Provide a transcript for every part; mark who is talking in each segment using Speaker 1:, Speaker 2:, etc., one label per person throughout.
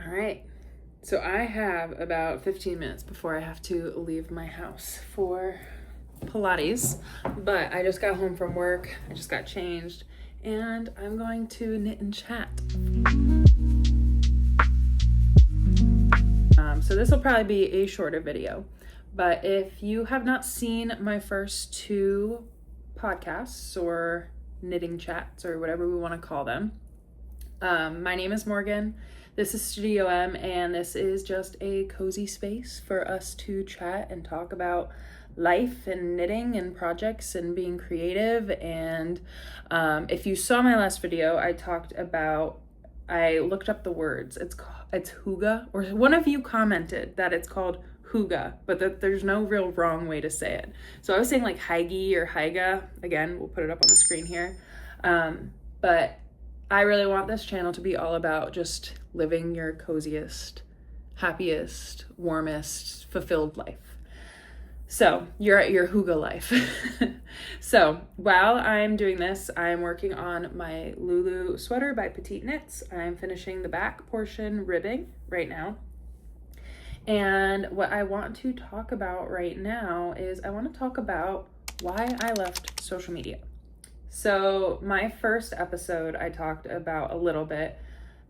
Speaker 1: All right. So I have about 15 minutes before I have to leave my house for Pilates, but I just got home from work. I just got changed and I'm going to knit and chat. So this will probably be a shorter video, but if you have not seen my first two podcasts or knitting chats or whatever we want to call them, my name is Morgan. This is Studio M, and this is just a cozy space for us to chat and talk about life and knitting and projects and being creative. And if you saw my last video, I looked up the words. It's hygge, or one of you commented that it's called hygge, but that there's no real wrong way to say it. So I was saying like hygge or hygge. Again, we'll put it up on the screen here. But I really want this channel to be all about just living your coziest, happiest, warmest, fulfilled life. So you're at your hygge life. So while I'm doing this, I'm working on my Lulu sweater by Petite Knits. I'm finishing the back portion ribbing right now. And what I want to talk about right now is I want to talk about why I left social media. So my first episode, I talked about a little bit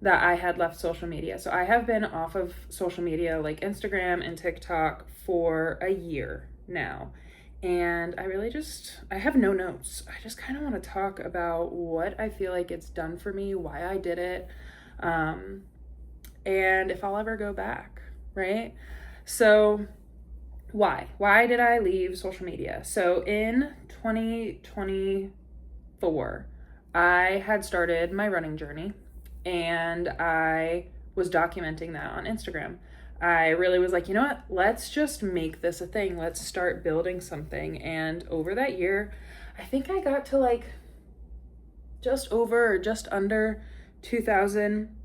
Speaker 1: that I had left social media. So I have been off of social media like Instagram and TikTok for a year now. And I have no notes. I just kind of want to talk about what I feel like it's done for me, why I did it, and if I'll ever go back, right? So why did I leave social media? So in 2024, I had started my running journey and I was documenting that on Instagram. I really was like, you know what? Let's just make this a thing. Let's start building something. And over that year, I think I got to like just under 2,000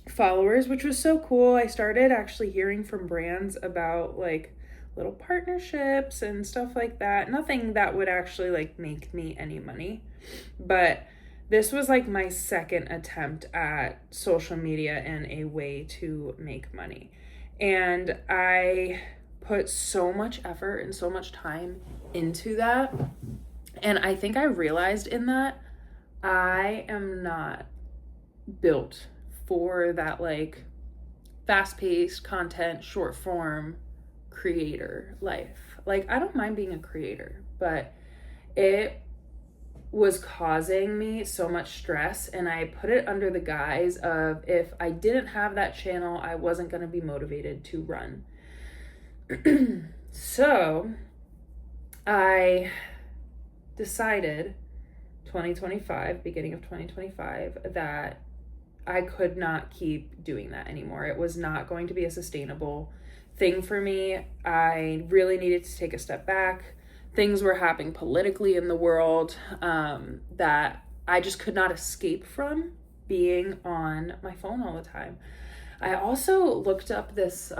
Speaker 1: followers, which was so cool. I started actually hearing from brands about like little partnerships and stuff like that. Nothing that would actually like make me any money, but this was like my second attempt at social media and a way to make money. And I put so much effort and so much time into that. And I think I realized in that I am not built for that like fast-paced content, short form creator life. Like I don't mind being a creator, but it was causing me so much stress, and I put it under the guise of if I didn't have that channel, I wasn't going to be motivated to run. So I decided beginning of 2025, that I could not keep doing that anymore. It was not going to be a sustainable thing for me. I really needed to take a step back. Things were happening politically in the world that I just could not escape from being on my phone all the time. I also looked up this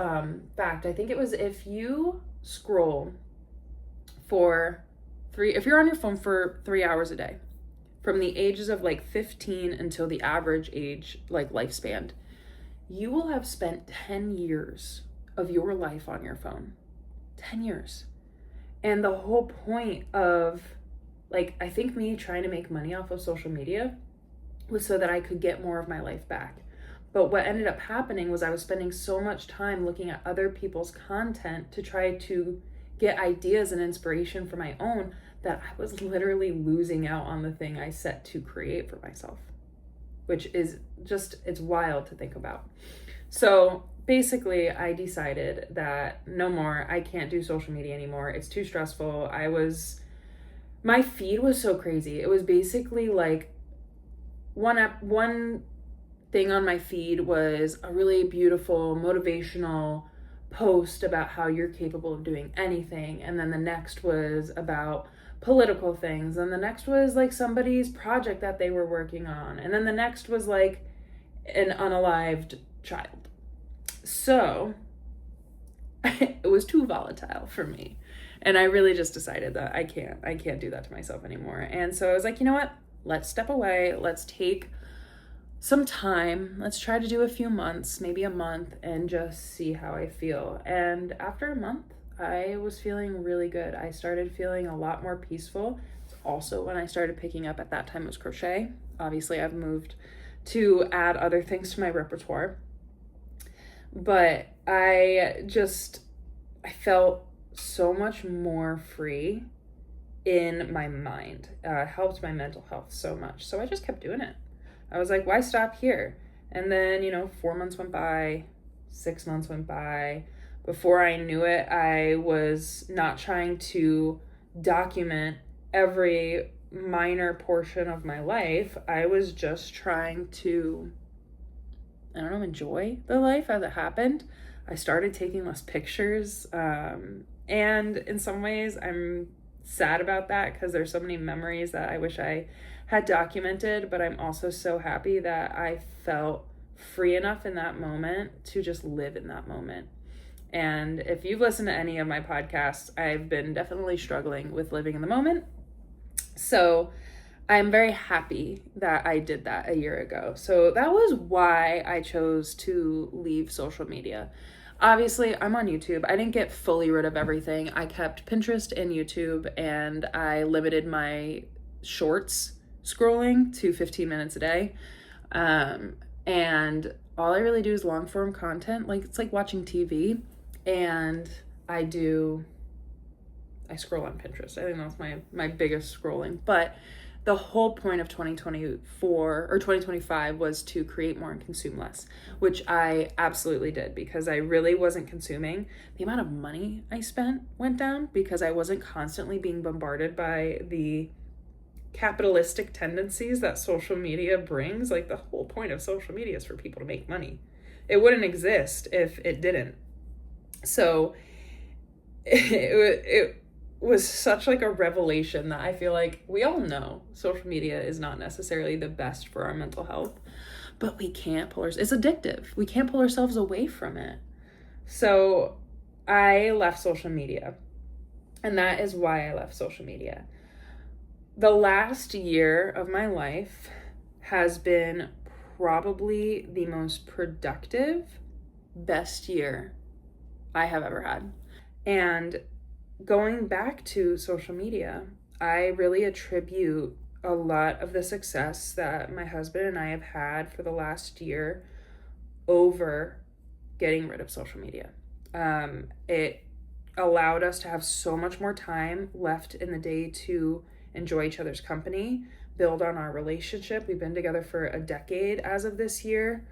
Speaker 1: fact. I think it was if you scroll if you're on your phone for 3 hours a day, from the ages of like 15 until the average age, like lifespan, you will have spent 10 years of your life on your phone. 10 years. And the whole point of, like, I think me trying to make money off of social media was so that I could get more of my life back. But what ended up happening was I was spending so much time looking at other people's content to try to get ideas and inspiration for my own, that I was literally losing out on the thing I set to create for myself, which is just, it's wild to think about. So basically, I decided that no more, I can't do social media anymore. It's too stressful. My feed was so crazy. It was basically like one thing on my feed was a really beautiful, motivational post about how you're capable of doing anything. And then the next was about political things. And the next was like somebody's project that they were working on. And then the next was like an unalived child. So it was too volatile for me. And I really just decided that I can't do that to myself anymore. And so I was like, you know what? Let's step away. Let's take some time. Let's try to do a few months, maybe a month, and just see how I feel. And after a month, I was feeling really good. I started feeling a lot more peaceful. Also, when I started picking up, at that time, it was crochet. Obviously, I've moved to add other things to my repertoire. But I felt so much more free in my mind. Helped my mental health so much. So I just kept doing it. I was like, why stop here? And then, 4 months went by, 6 months went by. Before I knew it, I was not trying to document every minor portion of my life. I was just trying to, enjoy the life as it happened. I started taking less pictures. And in some ways, I'm sad about that because there's so many memories that I wish I had documented, but I'm also so happy that I felt free enough in that moment to just live in that moment. And if you've listened to any of my podcasts, I've been definitely struggling with living in the moment. So I'm very happy that I did that a year ago. So that was why I chose to leave social media. Obviously, I'm on YouTube. I didn't get fully rid of everything. I kept Pinterest and YouTube, and I limited my shorts scrolling to 15 minutes a day. And all I really do is long form content. Like, it's like watching TV. And I scroll on Pinterest. I think that's my biggest scrolling. But the whole point of 2024 or 2025 was to create more and consume less, which I absolutely did because I really wasn't consuming. The amount of money I spent went down because I wasn't constantly being bombarded by the capitalistic tendencies that social media brings. Like, the whole point of social media is for people to make money. It wouldn't exist if it didn't. So it was such like a revelation that I feel like we all know social media is not necessarily the best for our mental health, but we can't it's addictive. We can't pull ourselves away from it. So I left social media, and that is why I left social media. The last year of my life has been probably the most productive, best year I have ever had. And going back to social media, I really attribute a lot of the success that my husband and I have had for the last year over getting rid of social media. It allowed us to have so much more time left in the day to enjoy each other's company, build on our relationship. We've been together for a decade as of this year,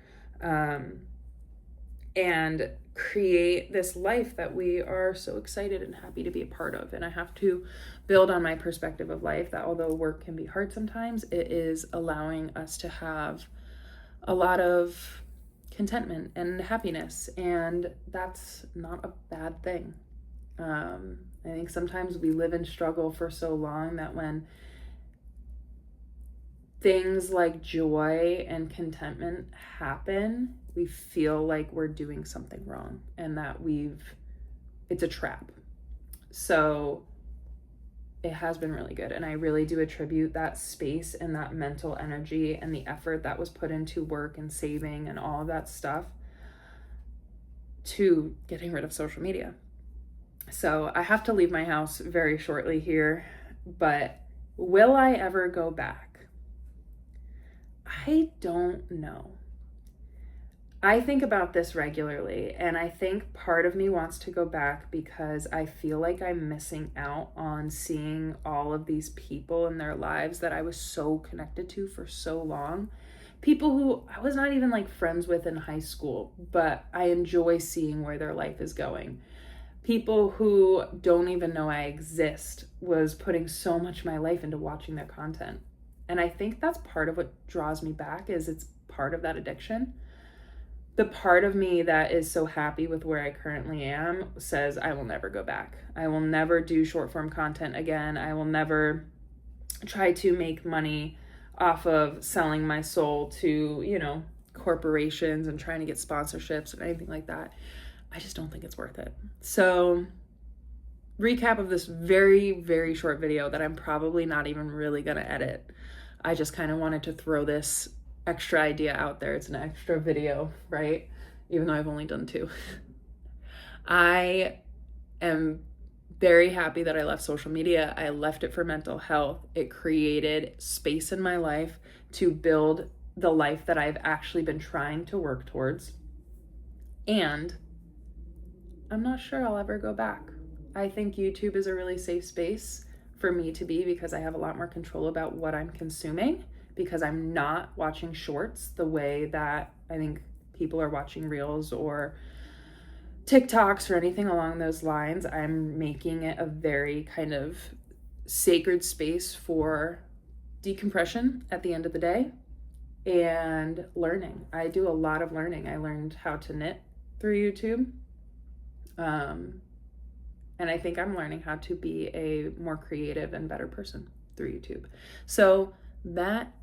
Speaker 1: and create this life that we are so excited and happy to be a part of. And I have to build on my perspective of life that although work can be hard sometimes, it is allowing us to have a lot of contentment and happiness, and that's not a bad thing. I think sometimes we live in struggle for so long that when things like joy and contentment happen, we feel like we're doing something wrong and that it's a trap. So it has been really good. And I really do attribute that space and that mental energy and the effort that was put into work and saving and all of that stuff to getting rid of social media. So I have to leave my house very shortly here, but will I ever go back? I don't know. I think about this regularly, and I think part of me wants to go back because I feel like I'm missing out on seeing all of these people in their lives that I was so connected to for so long. People who I was not even like friends with in high school, but I enjoy seeing where their life is going. People who don't even know I exist was putting so much of my life into watching their content. And I think that's part of what draws me back, is it's part of that addiction. The part of me that is so happy with where I currently am says I will never go back. I will never do short form content again. I will never try to make money off of selling my soul to, corporations and trying to get sponsorships or anything like that. I just don't think it's worth it. So, recap of this very, very short video that I'm probably not even really going to edit. I just kind of wanted to throw this extra idea out there. It's an extra video, right? Even though I've only done 2. I am very happy that I left social media. I left it for mental health. It created space in my life to build the life that I've actually been trying to work towards. And I'm not sure I'll ever go back. I think YouTube is a really safe space for me to be because I have a lot more control about what I'm consuming, because I'm not watching shorts the way that I think people are watching reels or TikToks or anything along those lines. I'm making it a very kind of sacred space for decompression at the end of the day and learning. I do a lot of learning. I learned how to knit through YouTube. And I think I'm learning how to be a more creative and better person through YouTube. So that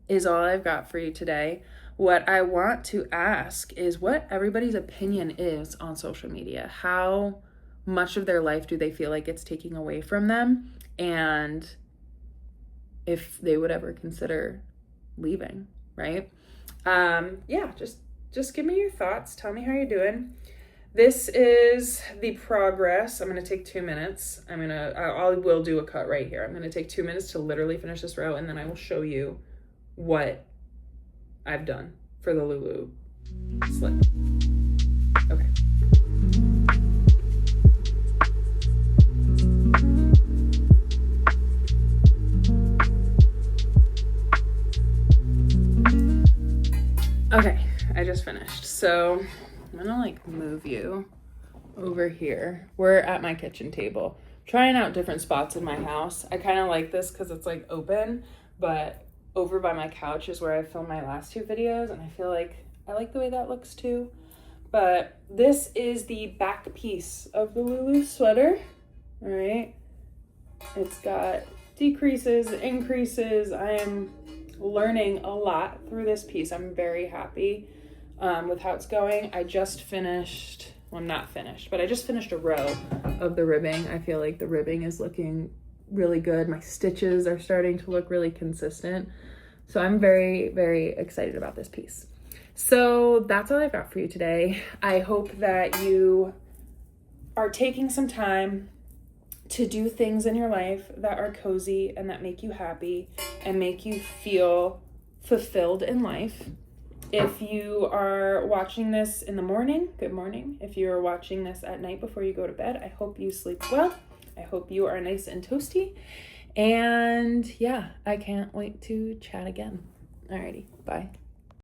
Speaker 1: is all I've got for you today. What I want to ask is what everybody's opinion is on social media. How much of their life do they feel like it's taking away from them? And if they would ever consider leaving, right? Yeah, just give me your thoughts. Tell me how you're doing. This is the progress. I'm going to take 2 minutes. I will do a cut right here. I'm going to take 2 minutes to literally finish this row, and then I will show you what I've done for the Lulu slip. Okay. Okay, I just finished. So I'm gonna like move you over here. We're at my kitchen table, trying out different spots in my house. I kind of like this because it's like open, but over by my couch is where I filmed my last 2 videos, and I feel like I like the way that looks too. But this is the back piece of the Lulu sweater. All right, it's got decreases, increases. I am learning a lot through this piece. I'm very happy with how it's going. I just finished, well, not finished, but I just finished a row of the ribbing. I feel like the ribbing is looking really good. My stitches are starting to look really consistent. So I'm very, very excited about this piece. So that's all I've got for you today. I hope that you are taking some time to do things in your life that are cozy and that make you happy and make you feel fulfilled in life. If you are watching this in the morning, good morning. If you are watching this at night before you go to bed, I hope you sleep well. I hope you are nice and toasty. And yeah, I can't wait to chat again. Alrighty, bye.